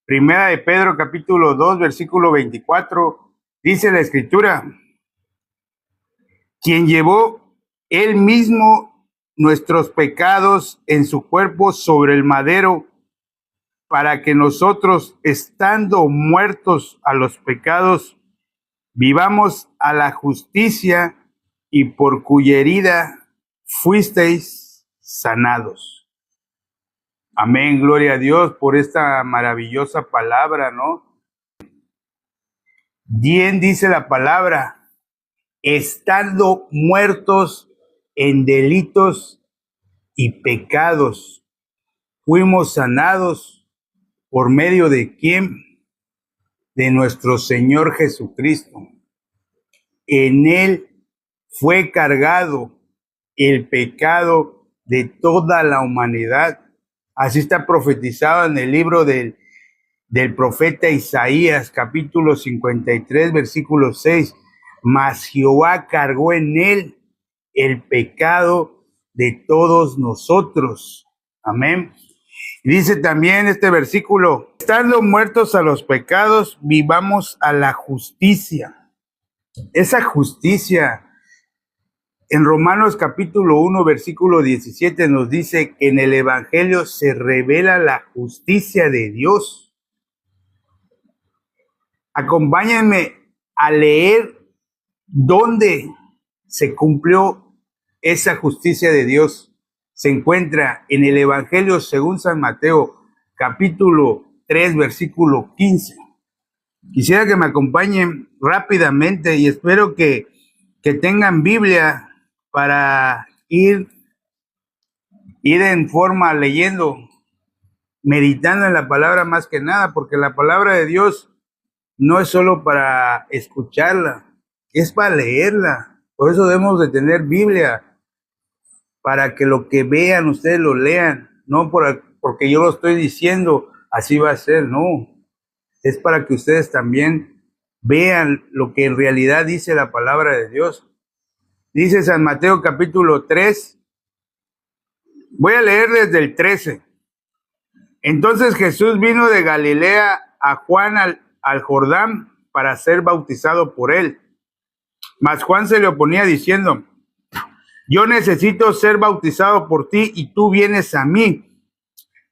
Primera de Pedro, capítulo 2, versículo 24, dice la Escritura, quien llevó él mismo nuestros pecados en su cuerpo sobre el madero, para que nosotros, estando muertos a los pecados, vivamos a la justicia, y por cuya herida fuisteis sanados. Amén, gloria a Dios por esta maravillosa palabra, ¿no? Bien dice la palabra, estando muertos en delitos y pecados, fuimos sanados por medio de ¿quién? De nuestro Señor Jesucristo. En Él fue cargado el pecado de toda la humanidad. Así está profetizado en el libro del profeta Isaías, capítulo 53, versículo 6. Mas Jehová cargó en él el pecado de todos nosotros. Amén. Y dice también este versículo, estando muertos a los pecados, vivamos a la justicia. Esa justicia, en Romanos capítulo 1, versículo 17 nos dice que en el Evangelio se revela la justicia de Dios. Acompáñenme a leer dónde se cumplió esa justicia de Dios. Se encuentra en el Evangelio según San Mateo, capítulo 3, versículo 15. Quisiera que me acompañen rápidamente y espero que tengan Biblia para ir en forma leyendo, meditando en la palabra más que nada, porque la palabra de Dios no es solo para escucharla, es para leerla. Por eso debemos de tener Biblia, para que lo que vean ustedes lo lean, no porque yo lo estoy diciendo, así va a ser, no. Es para que ustedes también vean lo que en realidad dice la palabra de Dios. Dice San Mateo capítulo 3, voy a leer desde el 13. Entonces Jesús vino de Galilea a Juan al Jordán para ser bautizado por él. Mas Juan se le oponía diciendo, yo necesito ser bautizado por ti y tú vienes a mí.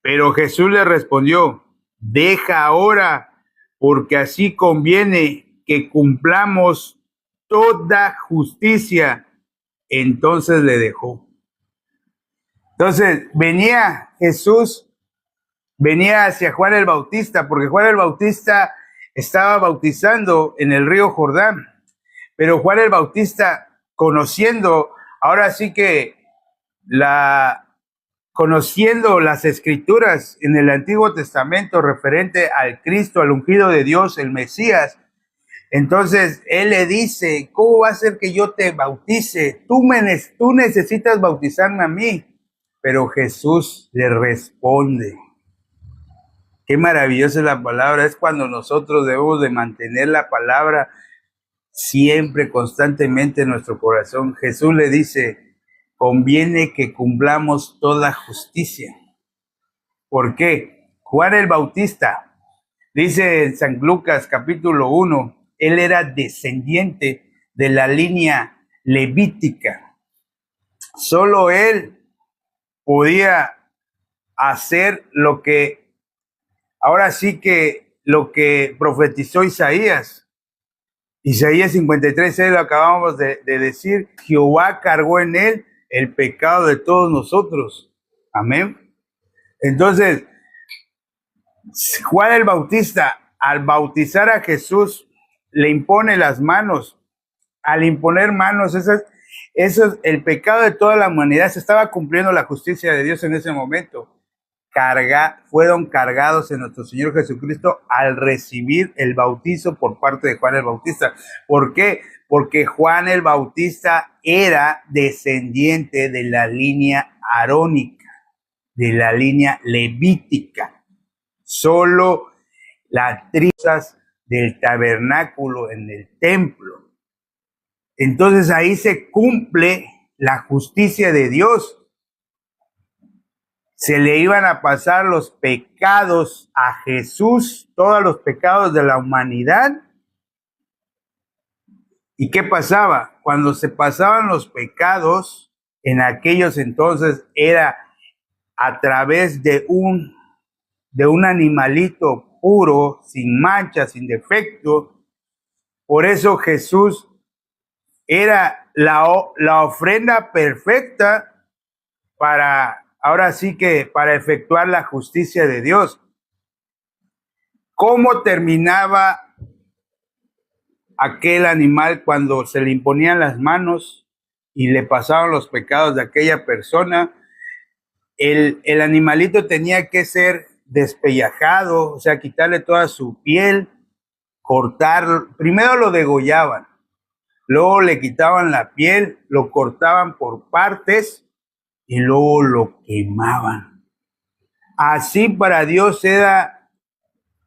Pero Jesús le respondió, deja ahora, porque así conviene que cumplamos toda justicia. Entonces le dejó. Entonces Jesús venía hacia Juan el Bautista, porque Juan el Bautista estaba bautizando en el río Jordán. Pero Juan el Bautista, conociendo, ahora sí que conociendo las escrituras en el Antiguo Testamento referente al Cristo, al ungido de Dios, el Mesías, entonces él le dice, ¿cómo va a ser que yo te bautice? Tú necesitas bautizarme a mí. Pero Jesús le responde. Qué maravillosa es la palabra. Es cuando nosotros debemos de mantener la palabra siempre, constantemente en nuestro corazón. Jesús le dice, conviene que cumplamos toda justicia. ¿Por qué? Juan el Bautista, dice en San Lucas capítulo 1, él era descendiente de la línea levítica. Solo él podía hacer lo que profetizó Isaías. Isaías 53, lo acabamos de decir, Jehová cargó en él el pecado de todos nosotros. Amén. Entonces, Juan el Bautista, al bautizar a Jesús, le impone las manos. Al imponer manos, el pecado de toda la humanidad, se estaba cumpliendo la justicia de Dios en ese momento. Fueron cargados en nuestro Señor Jesucristo al recibir el bautizo por parte de Juan el Bautista. ¿Por qué? Porque Juan el Bautista era descendiente de la línea arónica, de la línea levítica. Solo las tribus del tabernáculo en el templo. Entonces ahí se cumple la justicia de Dios. se le iban a pasar los pecados a Jesús, todos los pecados de la humanidad. ¿Y qué pasaba? Cuando se pasaban los pecados, en aquellos entonces era a través de un animalito puro, sin mancha, sin defecto. Por eso Jesús era la ofrenda perfecta para, ahora sí que para efectuar la justicia de Dios. ¿Cómo terminaba aquel animal cuando se le imponían las manos y le pasaban los pecados de aquella persona? El animalito tenía que ser despellejado, o sea, quitarle toda su piel, cortar, primero lo degollaban, luego le quitaban la piel, lo cortaban por partes y luego lo quemaban. Así para Dios era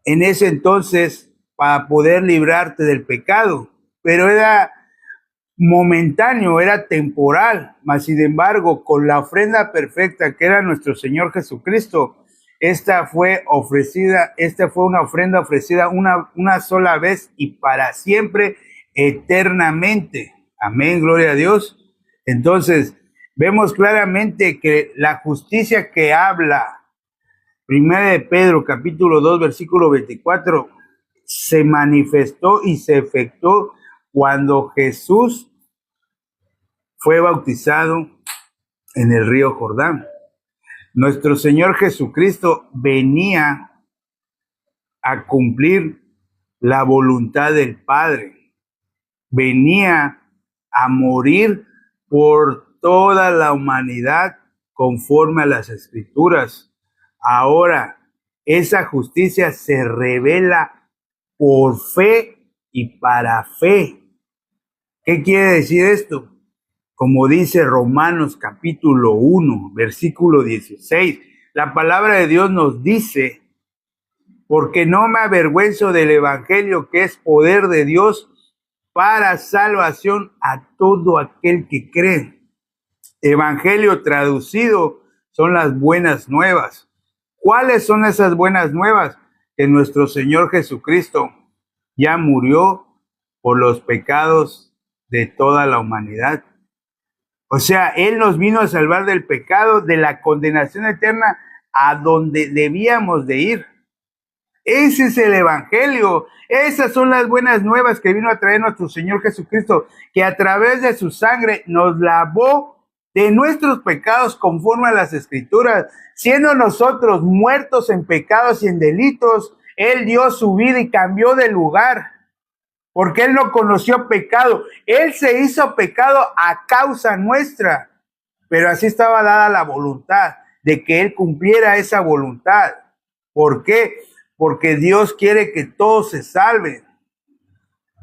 en ese entonces para poder librarte del pecado, pero era momentáneo, era temporal, mas sin embargo, con la ofrenda perfecta que era nuestro Señor Jesucristo, esta fue una ofrenda ofrecida una sola vez y para siempre, eternamente. Amén, gloria a Dios. Entonces, vemos claramente que la justicia que habla 1 de Pedro, capítulo 2, versículo 24, se manifestó y se efectuó cuando Jesús fue bautizado en el río Jordán. Nuestro Señor Jesucristo venía a cumplir la voluntad del Padre. Venía a morir por toda la humanidad conforme a las Escrituras. Ahora, esa justicia se revela por fe y para fe. ¿Qué quiere decir esto? Como dice Romanos capítulo 1, versículo 16, la palabra de Dios nos dice, porque no me avergüenzo del evangelio, que es poder de Dios para salvación a todo aquel que cree. Evangelio traducido son las buenas nuevas. ¿Cuáles son esas buenas nuevas? Que nuestro Señor Jesucristo ya murió por los pecados de toda la humanidad. O sea, Él nos vino a salvar del pecado, de la condenación eterna, a donde debíamos de ir. Ese es el evangelio. Esas son las buenas nuevas que vino a traer nuestro Señor Jesucristo, que a través de su sangre nos lavó de nuestros pecados conforme a las Escrituras. Siendo nosotros muertos en pecados y en delitos, Él dio su vida y cambió de lugar. Porque Él no conoció pecado. Él se hizo pecado a causa nuestra. Pero así estaba dada la voluntad de que Él cumpliera esa voluntad. ¿Por qué? Porque Dios quiere que todos se salven.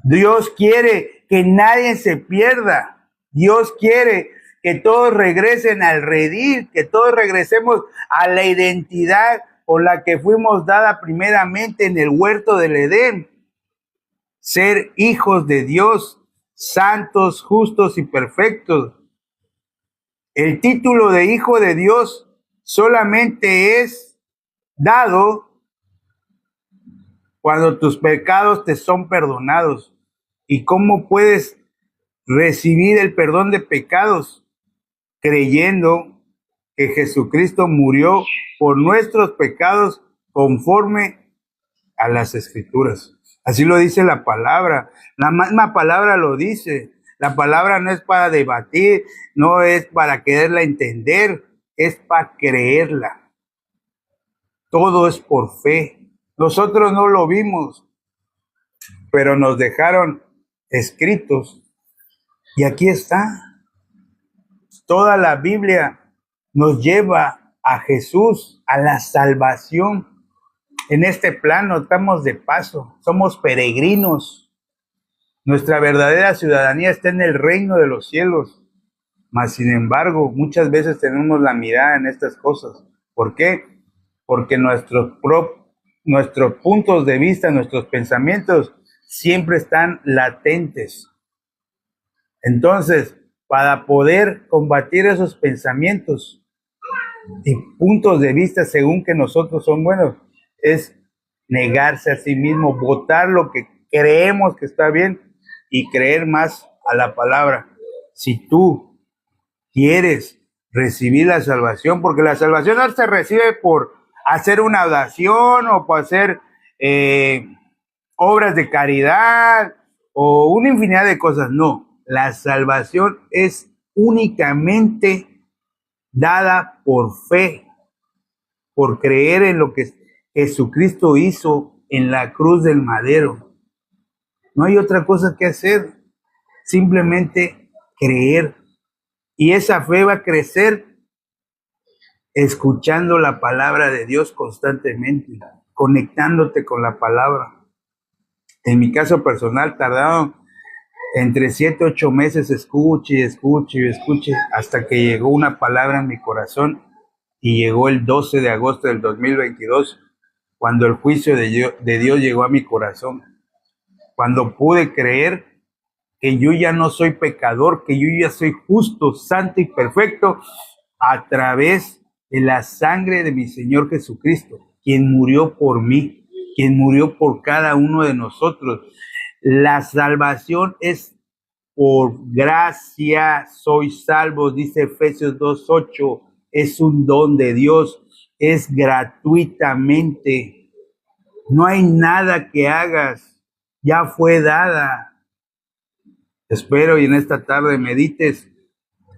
Dios quiere que nadie se pierda. Dios quiere que todos regresen al redil, que todos regresemos a la identidad con la que fuimos dada primeramente en el huerto del Edén. Ser hijos de Dios, santos, justos y perfectos. El título de hijo de Dios solamente es dado cuando tus pecados te son perdonados. ¿Y cómo puedes recibir el perdón de pecados? Creyendo que Jesucristo murió por nuestros pecados conforme a las Escrituras. Así lo dice la palabra. La misma palabra lo dice. La palabra no es para debatir, no es para quererla entender, es para creerla. Todo es por fe. Nosotros no lo vimos, pero nos dejaron escritos. Y aquí está. Toda la Biblia nos lleva a Jesús, a la salvación. En este plano estamos de paso, somos peregrinos. Nuestra verdadera ciudadanía está en el reino de los cielos. Mas, sin embargo, muchas veces tenemos la mirada en estas cosas. ¿Por qué? Porque nuestros puntos de vista, nuestros pensamientos siempre están latentes. Entonces, para poder combatir esos pensamientos, y puntos de vista según que nosotros son buenos. Es negarse a sí mismo, votar lo que creemos que está bien y creer más a la palabra. Si tú quieres recibir la salvación, porque la salvación no se recibe por hacer una oración o por hacer eh, obras de caridad o una infinidad de cosas, no. La salvación es únicamente dada por fe, por creer en lo que Jesucristo hizo en la cruz del madero. No hay otra cosa que hacer, simplemente creer. Y esa fe va a crecer escuchando la palabra de Dios constantemente, conectándote con la palabra. En mi caso personal, tardaron entre 7 u 8 meses, escuche, hasta que llegó una palabra en mi corazón y llegó el 12 de agosto del 2022, cuando el juicio de Dios llegó a mi corazón, cuando pude creer que yo ya no soy pecador, que yo ya soy justo, santo y perfecto a través de la sangre de mi Señor Jesucristo, quien murió por mí, quien murió por cada uno de nosotros. La salvación es por gracia, soy salvo, dice Efesios 2:8, es un don de Dios, es gratuitamente. No hay nada que hagas, ya fue dada. Espero y en esta tarde medites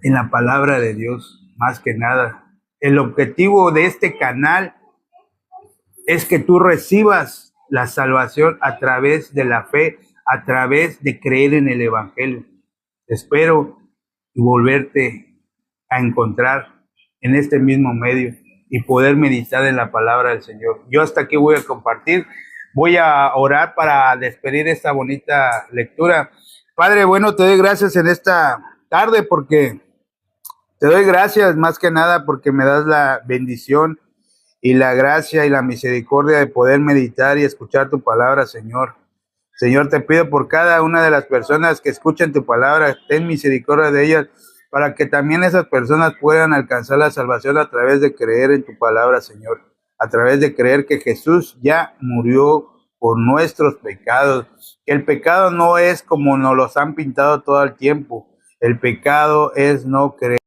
en la palabra de Dios, más que nada. El objetivo de este canal es que tú recibas la salvación a través de la fe, a través de creer en el Evangelio. Espero y volverte a encontrar en este mismo medio y poder meditar en la palabra del Señor. Yo hasta aquí voy a compartir, voy a orar para despedir esta bonita lectura. Padre, bueno, te doy gracias en esta tarde porque te doy gracias más que nada porque me das la bendición y la gracia y la misericordia de poder meditar y escuchar tu palabra, Señor. Señor, te pido por cada una de las personas que escuchan tu palabra, ten misericordia de ellas, para que también esas personas puedan alcanzar la salvación a través de creer en tu palabra, Señor, a través de creer que Jesús ya murió por nuestros pecados, que el pecado no es como nos los han pintado todo el tiempo, el pecado es no creer.